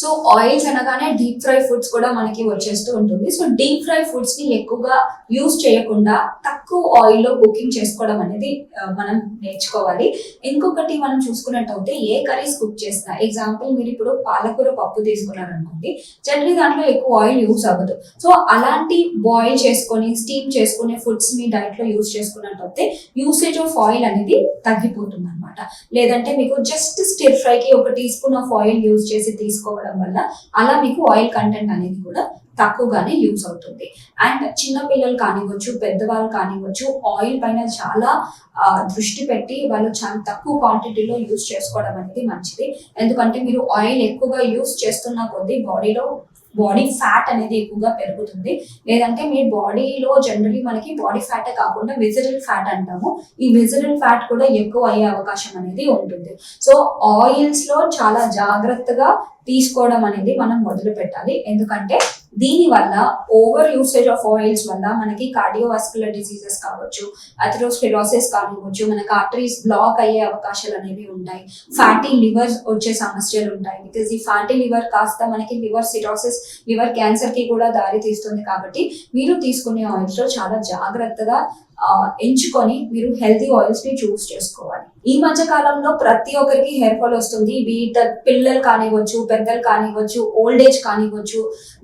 సో ఆయిల్స్ అనగానే డీప్ ఫ్రై ఫుడ్స్ కూడా మనకి వచ్చేస్తూ ఉంటుంది. సో డీప్ ఫ్రై ఫుడ్స్ ని ఎక్కువగా యూజ్ చేయకుండా తక్కువ ఆయిల్ లో కుకింగ్ చేసుకోవడం అనేది మనం నేర్చుకోవాలి. ఇంకొకటి మనం చూసుకున్నట్టయితే ఏ కర్రీస్ కుక్ చేసినా, ఎగ్జాంపుల్ మీరు ఇప్పుడు పాలకూర పప్పు తీసుకున్నారనుకోండి, జనరలీ దాంట్లో ఎక్కువ ఆయిల్ యూజ్ అవ్వదు. సో అలాంటి బాయిల్ చేసుకొని స్టీమ్ చేసుకునే ఫుడ్స్ మీ డైట్ లో యూజ్ చేసుకున్నట్టయితే యూసేజ్ ఆఫ్ ఆయిల్ అనేది తగ్గిపోతుంది అనమాట. లేదంటే మీకు జస్ట్ స్టిర్ ఫ్రైకి 1 teaspoon of oil use చేసి తీసుకోవడం వల్ల అలా మీకు ఆయిల్ కంటెంట్ అనేది కూడా తక్కువగానే యూజ్ అవుతుంది. అండ్ చిన్న పిల్లలు కానివ్వచ్చు, పెద్దవాళ్ళు కానివ్వచ్చు, ఆయిల్ పైన చాలా దృష్టి పెట్టి వాళ్ళు చాలా తక్కువ క్వాంటిటీలో యూజ్ చేసుకోవడం అనేది మంచిది. ఎందుకంటే మీరు ఆయిల్ ఎక్కువగా యూజ్ చేస్తున్న కొద్దీ బాడీ ఫ్యాట్ అనేది ఎక్కువగా పెరుగుతుంది. లేదంటే మీ బాడీలో జనరలీ మనకి బాడీ ఫ్యాటే కాకుండా విజరల్ ఫ్యాట్ అంటాము, ఈ విజరల్ ఫ్యాట్ కూడా ఎక్కువ అయ్యే అవకాశం అనేది ఉంటుంది. సో ఆయిల్స్ లో చాలా జాగ్రత్తగా తీసుకోవడం అనేది మనం మొదలు పెట్టాలి. ఎందుకంటే దీని వల్ల ఓవర్ యూసేజ్ ఆఫ్ ఆయిల్స్ వల్ల మనకి కార్డియోవాస్కులర్ డిసీజెస్ కావచ్చు, అథెరోస్క్లెరోసిస్ కానివ్వచ్చు, మనకి ఆర్టరీస్ బ్లాక్ అయ్యే అవకాశాలు అనేవి ఉంటాయి, ఫ్యాటీ లివర్ వచ్చే సమస్యలు ఉంటాయి. బికాజ్ ఈ ఫ్యాటీ లివర్ కాస్త మనకి లివర్ సిరోసిస్, లివర్ క్యాన్సర్ కి కూడా దారి తీస్తుంది. కాబట్టి మీరు తీసుకునే ఆయిల్స్ లో చాలా జాగ్రత్తగా ఎంచుకొని మీరు హెల్తీ ఆయిల్స్ ని చూస్ చేసుకోవాలి. ఈ మధ్య కాలంలో ప్రతి ఒక్కరికి హెయిర్ ఫాల్ వస్తుంది. వీట పిల్లలు కానివ్వచ్చు, పెద్దలు కానివ్వచ్చు, ఓల్డ్ ఏజ్ కానివ్వచ్చు,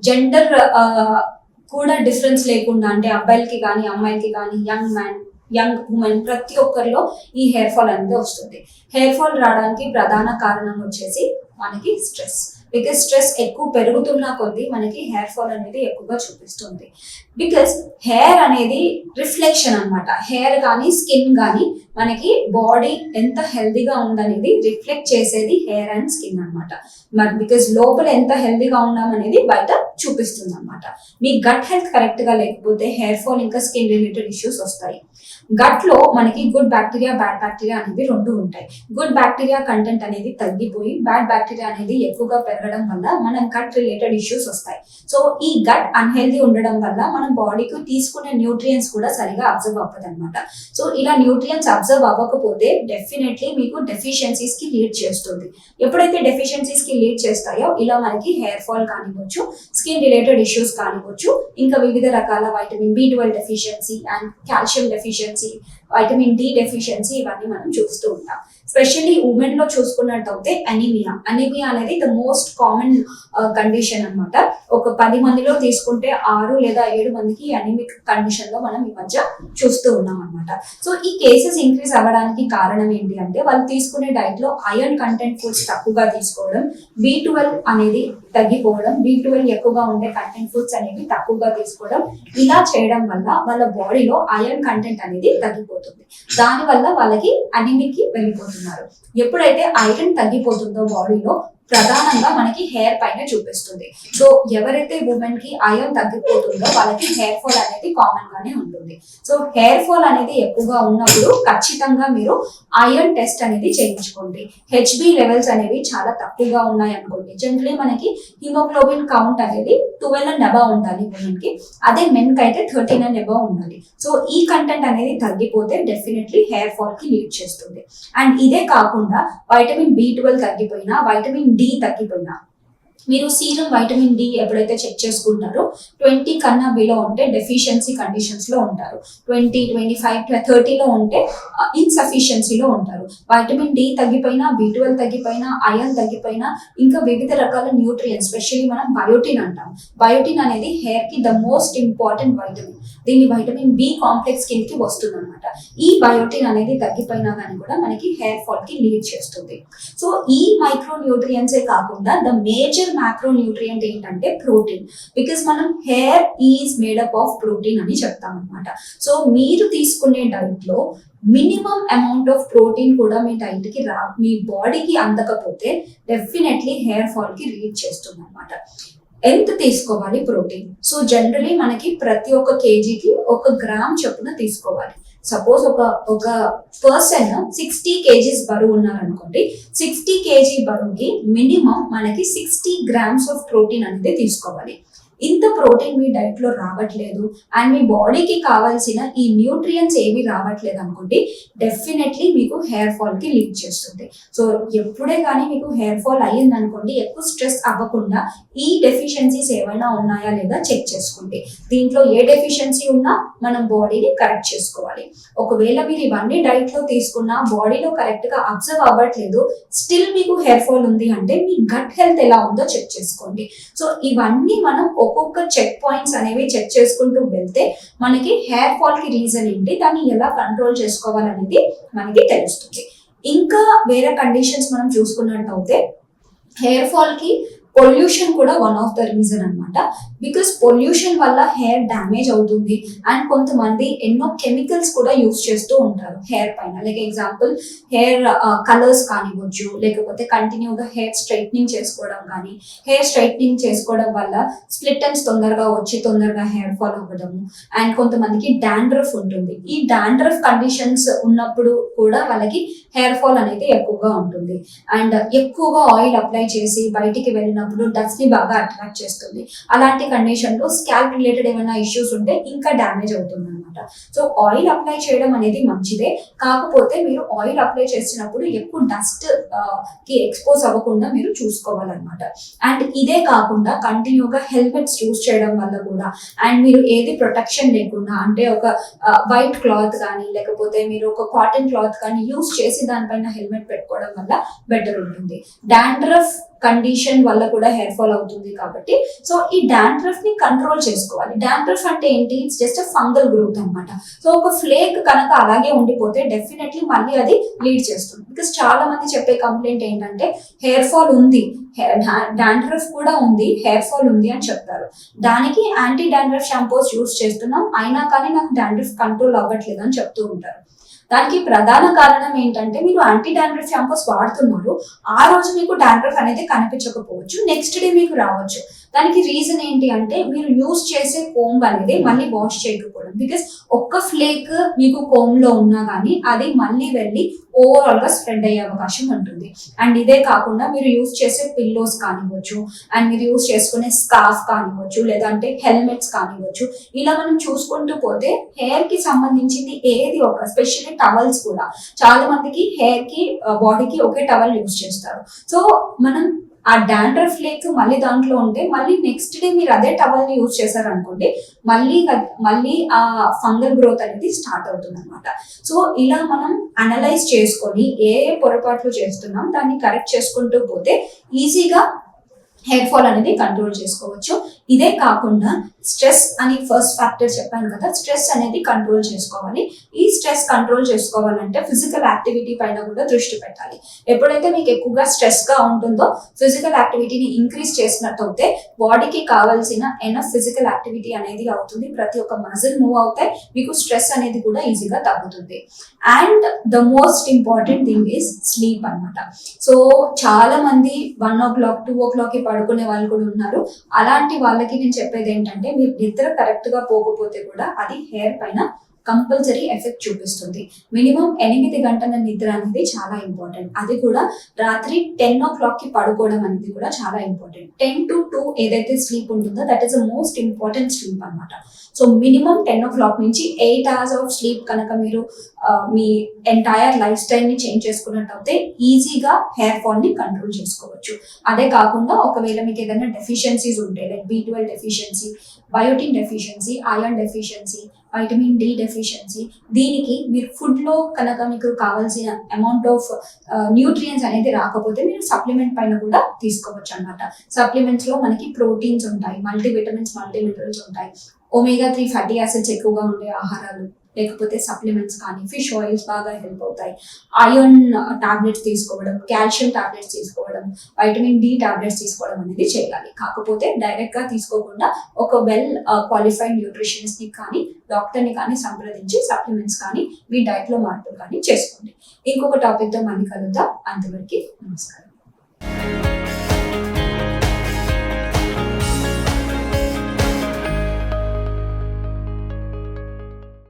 జెండర్ కూడా డిఫరెన్స్ లేకుండా, అంటే అబ్బాయిలకి కానీ అమ్మాయిలకి కానీ, యంగ్ ఉమెన్ ప్రతి ఒక్కరిలో ఈ హెయిర్ ఫాల్ అనేది వస్తుంది. హెయిర్ ఫాల్ రావడానికి ప్రధాన కారణం వచ్చేసి మనకి స్ట్రెస్. బికాస్ స్ట్రెస్ ఎక్కువ పెరుగుతున్న కొద్దీ మనకి హెయిర్ ఫాల్ అనేది ఎక్కువగా చూపిస్తుంది. బికాస్ హెయిర్ అనేది రిఫ్లెక్షన్ అన్నమాట. హెయిర్ కానీ స్కిన్ కానీ మనకి బాడీ ఎంత హెల్దీగా ఉందనేది రిఫ్లెక్ట్ చేసేది హెయిర్ అండ్ స్కిన్ అనమాట. మరి బికాస్ లోపల ఎంత హెల్దీగా ఉన్నామనేది బయట చూపిస్తుంది అనమాట. మీ గట్ హెల్త్ కరెక్ట్ గా లేకపోతే హెయిర్ ఫాల్ ఇంకా స్కిన్ రిలేటెడ్ ఇష్యూస్ వస్తాయి. గట్ లో మనకి గుడ్ బ్యాక్టీరియా, బ్యాడ్ బ్యాక్టీరియా అనేవి రెండు ఉంటాయి. గుడ్ బ్యాక్టీరియా కంటెంట్ అనేది తగ్గిపోయి బ్యాడ్ బ్యాక్టీరియా అనేది ఎక్కువగా పెరగడం వల్ల మనం గట్ రిలేటెడ్ ఇష్యూస్ వస్తాయి. సో ఈ గట్ అన్హెల్దీ ఉండడం వల్ల మనం బాడీకి తీసుకునే న్యూట్రియన్స్ కూడా సరిగా అబ్జర్వ్ అవ్వదు అనమాట. సో ఇలా న్యూట్రియన్స్ అబ్జర్వ్ అవ్వకపోతే డెఫినెట్లీ మీకు డెఫిషియన్సీస్ కి లీడ్ చేస్తుంది. ఎప్పుడైతే డెఫిషియన్సీస్ కి లీడ్ చేస్తాయో ఇలా మనకి హెయిర్ ఫాల్ కానివ్వచ్చు, స్కిన్ రిలేటెడ్ ఇష్యూస్ కానివ్వచ్చు, ఇంకా వివిధ రకాల vitamin B12 deficiency and calcium deficiency, vitamin D deficiency ఇవన్నీ మనం చూస్తూ ఉంటాం. స్పెషల్లీ ఉమెన్ లో చూసుకున్నట్టయితే అనీమియా అనేది ద మోస్ట్ కామన్ కండిషన్ అన్నమాట. ఒక 10 మందిలో తీసుకుంటే 6 లేదా 7 మందికి అనీమిక్ కండిషన్ లో మనం ఈ మధ్య చూస్తూ ఉన్నాం అనమాట. సో ఈ కేసెస్ ఇంక్రీజ్ అవ్వడానికి కారణం ఏంటి అంటే వాళ్ళు తీసుకునే డైట్ లో ఐరన్ కంటెంట్ ఫుడ్స్ తక్కువగా తీసుకోవడం, B12 అనేది తగ్గిపోవడం, B12 ఎక్కువగా ఉండే కంటెంట్ ఫుడ్స్ అనేవి తక్కువగా తీసుకోవడం. ఇలా చేయడం వల్ల వాళ్ళ బాడీలో ఐరన్ కంటెంట్ అనేది తగ్గిపోతుంది. దాని వల్ల వాళ్ళకి అనీమిక్ కి వెళ్ళిపోతున్నారు. ఎప్పుడైతే ఐరన్ తగ్గిపోతుందో బాడీలో ప్రధానంగా మనకి హెయిర్ పైన చూపిస్తుంది. సో ఎవరైతే ఉమెన్ కి ఐరన్ తగ్గిపోతుందో వాళ్ళకి హెయిర్ ఫాల్ అనేది కామన్ గానే ఉంటుంది. సో హెయిర్ ఫాల్ అనేది ఎక్కువగా ఉన్నప్పుడు ఖచ్చితంగా మీరు ఐరన్ టెస్ట్ అనేది చేయించుకోండి. HB లెవెల్స్ అనేవి చాలా తక్కువగా ఉన్నాయి అనుకోండి. జనరలీ మనకి హిమోగ్లోబిన్ కౌంట్ అనేది 12 and above ఉండాలి ఉమెన్ కి, అదే మెన్ కి అయితే 13 and above ఉండాలి. సో ఈ కంటెంట్ అనేది తగ్గిపోతే డెఫినెట్లీ హెయిర్ ఫాల్ కి లీడ్ చేస్తుంది. అండ్ ఇదే కాకుండా వైటమిన్ B12 తగ్గిపోయినా, వైటమిన్ D తగ్గిపోయినా, మీరు సీరం వైటమిన్ D ఎప్పుడైతే చెక్ చేసుకుంటారో 20 కన్నా బిలో ఉంటే డెఫిషియన్సీ కండిషన్స్ లో ఉంటారు. 20, 25, 30లో ఉంటే ఇన్సఫిషియన్సీలో ఉంటారు. వైటమిన్ D తగ్గిపోయినా, B12 తగ్గిపోయినా, ఐరన్ తగ్గిపోయినా, ఇంకా వివిధ రకాల న్యూట్రియన్స్, స్పెషల్లీ మనం బయోటిన్ అంటాం. బయోటిన్ అనేది హెయిర్ కి ద మోస్ట్ ఇంపార్టెంట్ వైటమిన్. దీన్ని వైటమిన్ B కాంప్లెక్స్ కిందకి వస్తుంది అనమాట. ఈ బయోటిన్ అనేది తగ్గిపోయినా కానీ కూడా మనకి హెయిర్ ఫాల్ కి లీడ్ చేస్తుంది. సో ఈ మైక్రో న్యూట్రియన్సే కాకుండా ద మేజర్ మ్యాక్రో న్యూట్రియంట్ ఏంటంటే ప్రోటీన్. బికాస్ మనం hair is made up of protein అని చెప్తాం అనమాట. సో మీరు తీసుకునే డైట్ లో మినిమం అమౌంట్ ఆఫ్ ప్రోటీన్ కూడా మీ డైట్ కి మీ బాడీకి అందకపోతే డెఫినెట్లీ హెయిర్ ఫాల్ కి లీడ్ చేస్తుంది అనమాట. ఎంత తీసుకోవాలి ప్రోటీన్? సో జనరలీ మనకి ప్రతి ఒక్క కేజీకి 1 గ్రామ్ చొప్పున తీసుకోవాలి. సపోజ్ ఒక పర్సన్ 60 kgs బరువు ఉన్నారనుకోండి, 60 kg బరువుకి మినిమం మనకి 60 grams ఆఫ్ ప్రోటీన్ అనేది తీసుకోవాలి. ఇంత ప్రోటీన్ మీ డైట్ లో రావట్లేదు అండ్ మీ బాడీకి కావాల్సిన ఈ న్యూట్రియన్స్ ఏవి రావట్లేదు అనుకోండి, డెఫినెట్లీ మీకు హెయిర్ ఫాల్ కి లీడ్ చేస్తుంది. సో ఎప్పుడే కానీ మీకు హెయిర్ ఫాల్ అయ్యింది అనుకోండి, ఎక్కువ స్ట్రెస్ అవ్వకుండా ఈ డెఫిషియన్సీస్ ఏమైనా ఉన్నాయా లేదా చెక్ చేసుకోండి. దీంట్లో ఏ డెఫిషియన్సీ ఉన్నా మనం బాడీని కరెక్ట్ చేసుకోవాలి. ఒకవేళ మీరు ఇవన్నీ డైట్ లో తీసుకున్నా బాడీలో కరెక్ట్ గా అబ్జర్వ్ అవ్వట్లేదు, స్టిల్ మీకు హెయిర్ ఫాల్ ఉంది అంటే మీ గట్ హెల్త్ ఎలా ఉందో చెక్ చేసుకోండి. సో ఇవన్నీ మనం ఒక్కొక్క చెక్ పాయింట్స్ అనేవి చెక్ చేసుకుంటూ వెళ్తే మనకి హెయిర్ ఫాల్ కి రీజన్ ఏంటి, దాన్ని ఎలా కంట్రోల్ చేసుకోవాలనేది మనకి తెలుస్తుంది. ఇంకా వేరే కండిషన్స్ మనం చూసుకున్నట్టయితే హెయిర్ ఫాల్ కి పొల్యూషన్ కూడా వన్ ఆఫ్ ద రీజన్ అన్నమాట. బికాస్ పొల్యూషన్ వల్ల హెయిర్ డ్యామేజ్ అవుతుంది అండ్ కొంతమంది ఎన్నో కెమికల్స్ కూడా యూస్ చేస్తూ ఉంటారు హెయిర్ పైన. లైక్ ఎగ్జాంపుల్ హెయిర్ కలర్స్ కానివ్వచ్చు, లేకపోతే కంటిన్యూగా హెయిర్ స్ట్రైట్నింగ్ చేసుకోవడం కానీ, హెయిర్ స్ట్రైట్నింగ్ చేసుకోవడం వల్ల స్ప్లిట్ ఎండ్స్ తొందరగా వచ్చి తొందరగా హెయిర్ ఫాల్ అవ్వడము. అండ్ కొంతమందికి డాండ్రఫ్ ఉంటుంది. ఈ డాండ్రఫ్ కండిషన్స్ ఉన్నప్పుడు కూడా వాళ్ళకి హెయిర్ ఫాల్ అనేది ఎక్కువగా ఉంటుంది. అండ్ ఎక్కువగా ఆయిల్ అప్లై చేసి బయటికి వెళ్ళినప్పుడు డస్ట్ ని బాగా అట్రాక్ట్ చేస్తుంది. అలాంటి కండిషన్ లో స్కాల్ప్ రిలేటెడ్ ఏమైనా ఇష్యూస్ ఉంటే ఇంకా డ్యామేజ్ అవుతుంది అనమాట. సో ఆయిల్ అప్లై చేయడం అనేది మంచిదే, కాకపోతే మీరు ఆయిల్ అప్లై చేసినప్పుడు ఎక్కువ డస్ట్ కి ఎక్స్పోజ్ అవ్వకుండా మీరు చూసుకోవాలన్నమాట. అండ్ ఇదే కాకుండా కంటిన్యూగా హెల్మెట్స్ యూస్ చేయడం వల్ల కూడా, అండ్ మీరు ఏది ప్రొటెక్షన్ లేకుండా అంటే ఒక వైట్ క్లాత్ కానీ లేకపోతే మీరు ఒక కాటన్ క్లాత్ కానీ యూస్ చేసి దానిపైన హెల్మెట్ పెట్టుకోవడం వల్ల బెటర్ ఉంటుంది. డాండ్రఫ్ కండిషన్ వల్ల కూడా హెయిర్ ఫాల్ అవుతుంది కాబట్టి సో ఈ డాండ్రఫ్ ని కంట్రోల్ చేసుకోవాలి. డాండ్రఫ్ అంటే ఏంటి? ఇట్స్ జస్ట్ ఫంగల్ గ్రోత్ అన్నమాట. సో ఒక ఫ్లేక్ కనుక అలాగే ఉండిపోతే డెఫినెట్లీ మళ్ళీ అది లీడ్ చేస్తుంది. బికాస్ చాలా మంది చెప్పే కంప్లైంట్ ఏంటంటే హెయిర్ ఫాల్ ఉంది, డాండ్రఫ్ కూడా ఉంది, హెయిర్ ఫాల్ ఉంది అని చెప్తారు. దానికి యాంటీ డాండ్రఫ్ షాంపూస్ యూస్ చేస్తున్నాం, అయినా కానీ నాకు డాండ్రఫ్ కంట్రోల్ అవ్వట్లేదు అని చెప్తూ ఉంటారు. దానికి ప్రధాన కారణం ఏంటంటే మీరు యాంటీ డాండ్రఫ్ షాంపూస్ వాడుతున్నారు, ఆ రోజు మీకు డాండ్రఫ్ అనేది కనిపించకపోవచ్చు, నెక్స్ట్ డే మీకు రావచ్చు. దానికి రీజన్ ఏంటి అంటే మీరు యూజ్ చేసే కోంబ్ అనేది మళ్ళీ వాష్ చేయకపోవడం. బికాస్ ఒక్క ఫ్లేక్ మీకు కోంబ్ లో ఉన్నా కానీ అది మళ్ళీ వెళ్ళి ఓవరాల్ గా స్ప్రెడ్ అయ్యే అవకాశం ఉంటుంది. అండ్ ఇదే కాకుండా మీరు యూజ్ చేసే పిల్లోస్ కానివ్వచ్చు, అండ్ మీరు యూజ్ చేసుకునే స్కార్ఫ్ కానివ్వచ్చు, లేదంటే హెల్మెట్స్ కానివ్వచ్చు, ఇలా మనం చూసుకుంటూ పోతే హెయిర్ కి సంబంధించింది ఏది ఒక స్పెషల్లీ టవల్స్ కూడా చాలా మందికి హెయిర్ కి బాడీకి ఒకే టవల్ యూజ్ చేస్తారు. సో మనం ఆ డాండ్రఫ్ ఫ్లేక్ మళ్ళీ దాంట్లో ఉంటే మళ్ళీ నెక్స్ట్ డే మీరు అదే టవల్ ని యూజ్ చేశారు అనుకోండి, మళ్ళీ ఆ ఫంగల్ గ్రోత్ అనేది స్టార్ట్ అవుతుంది అనమాట. సో ఇలా మనం అనలైజ్ చేసుకొని ఏ పొరపాట్లు చేస్తున్నాం దాన్ని కరెక్ట్ చేసుకుంటూ పోతే ఈజీగా హెయిర్ ఫాల్ అనేది కంట్రోల్ చేసుకోవచ్చు. ఇదే కాకుండా స్ట్రెస్ అని ఫస్ట్ ఫ్యాక్టర్ చెప్పాను కదా, స్ట్రెస్ అనేది కంట్రోల్ చేసుకోవాలి. ఈ స్ట్రెస్ కంట్రోల్ చేసుకోవాలంటే ఫిజికల్ యాక్టివిటీ పైన కూడా దృష్టి పెట్టాలి. ఎప్పుడైతే మీకు ఎక్కువగా స్ట్రెస్ గా ఉంటుందో ఫిజికల్ యాక్టివిటీని ఇంక్రీజ్ చేసినట్టు అయితే బాడీకి కావాల్సిన ఎనఫ్ ఫిజికల్ యాక్టివిటీ అనేది అవుతుంది, ప్రతి ఒక్క మజిల్ మూవ్ అవుతాయి, మీకు స్ట్రెస్ అనేది కూడా ఈజీగా తగ్గుతుంది. And the most important thing is sleep అన్నమాట. సో చాలా మంది 1 o'clock 2 o'clock పడుకునే వాళ్ళు కూడా ఉన్నారు. అలాంటి వాళ్ళకి నేను చెప్పేది ఏంటంటే మీరు నిద్ర కరెక్ట్ గా పోకపోతే కూడా అది హెయిర్ పైన కంపల్సరీ ఎఫెక్ట్ చూపిస్తుంది. మినిమం 8 గంటల నిద్ర అనేది చాలా ఇంపార్టెంట్. అది కూడా రాత్రి 10 o'clock పడుకోవడం అనేది కూడా చాలా ఇంపార్టెంట్. 10 to 2 ఏదైతే స్లీప్ ఉంటుందో that is the most important sleep అన్నమాట. సో మినిమం 10 o'clock నుంచి 8 hours ఆఫ్ స్లీప్ కనుక మీరు మీ ఎంటైర్ లైఫ్ స్టైల్ ని చేంజ్ చేసుకున్నట్టయితే ఈజీగా హెయిర్ ఫాల్ ని కంట్రోల్ చేసుకోవచ్చు. అదే కాకుండా ఒకవేళ మీకు ఏదైనా డెఫిషియన్సీస్ ఉంటే like B12 deficiency, biotin deficiency, iron deficiency, vitamin D deficiency, దీనికి మీరు ఫుడ్ లో కనుక మీకు కావాల్సిన అమౌంట్ ఆఫ్ న్యూట్రియన్స్ అనేది రాకపోతే మీరు సప్లిమెంట్ పైన కూడా తీసుకోవచ్చు అన్నమాట. సప్లిమెంట్స్ లో మనకి ప్రోటీన్స్ ఉంటాయి, మల్టీవిటమిన్స్, మల్టీమినరల్స్ ఉంటాయి, ఒమేగా 3 ఫ్యాటీ యాసిడ్స్ ఎక్కువగా ఉండే ఆహారాలు లేకపోతే సప్లిమెంట్స్ కానీ ఫిష్ ఆయిల్స్ బాగా హెల్ప్ అవుతాయి. ఐరన్ టాబ్లెట్స్ తీసుకోవడం, కాల్షియం టాబ్లెట్స్ తీసుకోవడం, వైటమిన్ డి టాబ్లెట్స్ తీసుకోవడం అనేది చేయాలి. కాకపోతే డైరెక్ట్ గా తీసుకోకుండా ఒక వెల్ క్వాలిఫైడ్ న్యూట్రిషనిస్ట్ ని కానీ డాక్టర్ ని కానీ సంప్రదించి సప్లిమెంట్స్ కానీ మీ డైట్ లో మార్పులు కానీ చేసుకోండి. ఇంకొక టాపిక్ తో మళ్ళీ కలుద్దాం. అంతవరకు నమస్కారం.